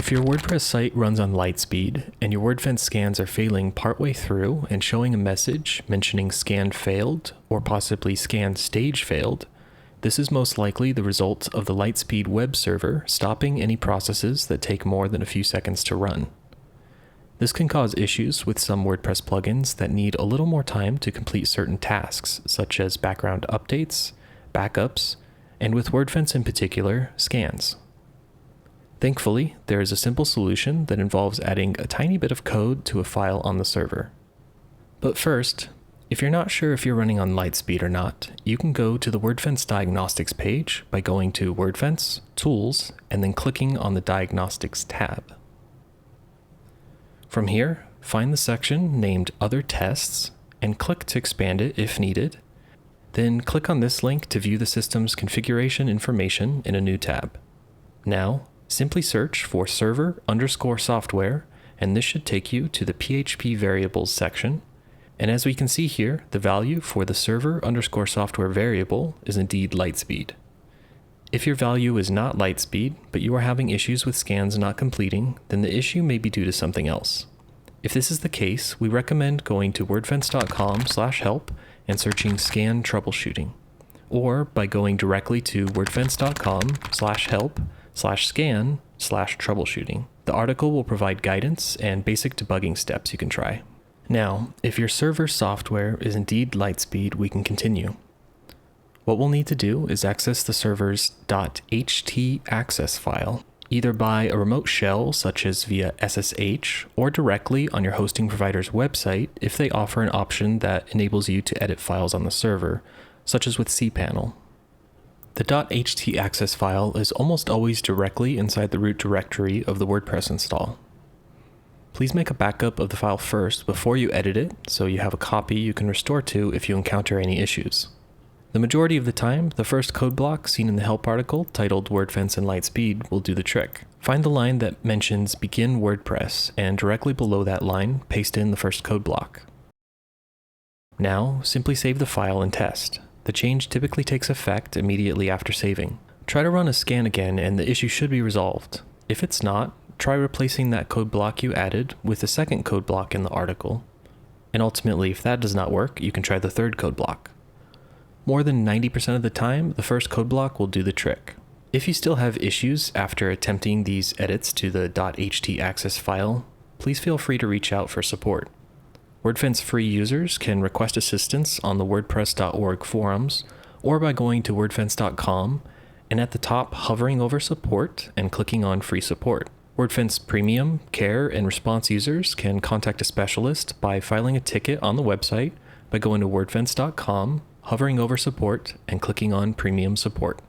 If your WordPress site runs on LiteSpeed and your Wordfence scans are failing partway through and showing a message mentioning scan failed or possibly scan stage failed, this is most likely the result of the LiteSpeed web server stopping any processes that take more than a few seconds to run. This can cause issues with some WordPress plugins that need a little more time to complete certain tasks, such as background updates, backups, and with Wordfence in particular, scans. Thankfully, there is a simple solution that involves adding a tiny bit of code to a file on the server. But first, if you're not sure if you're running on LiteSpeed or not, you can go to the Wordfence Diagnostics page by going to Wordfence, Tools, and then clicking on the Diagnostics tab. From here, find the section named Other Tests and click to expand it if needed. Then click on this link to view the system's configuration information in a new tab. Now, simply search for server_software, and this should take you to the PHP variables section. And as we can see here, the value for the server_software variable is indeed LiteSpeed. If your value is not LiteSpeed, but you are having issues with scans not completing, then the issue may be due to something else. If this is the case, we recommend going to wordfence.com/help and searching scan troubleshooting, or by going directly to wordfence.com/help/scan/troubleshooting. The article will provide guidance and basic debugging steps you can try. Now, if your server software is indeed LiteSpeed, we can continue. What we'll need to do is access the server's .htaccess file, either by a remote shell such as via SSH or directly on your hosting provider's website if they offer an option that enables you to edit files on the server, such as with cPanel. The .htaccess file is almost always directly inside the root directory of the WordPress install. Please make a backup of the file first before you edit it so you have a copy you can restore to if you encounter any issues. The majority of the time, the first code block seen in the help article titled Wordfence and LiteSpeed will do the trick. Find the line that mentions Begin WordPress, and directly below that line, paste in the first code block. Now, simply save the file and test. The change typically takes effect immediately after saving. Try to run a scan again and the issue should be resolved. If it's not, try replacing that code block you added with the second code block in the article. And ultimately, if that does not work, you can try the third code block. More than 90% of the time, the first code block will do the trick. If you still have issues after attempting these edits to the .htaccess file, please feel free to reach out for support. Wordfence free users can request assistance on the wordpress.org forums or by going to wordfence.com and at the top hovering over support and clicking on free support. Wordfence Premium, Care, and Response users can contact a specialist by filing a ticket on the website by going to wordfence.com, hovering over support, and clicking on Premium Support.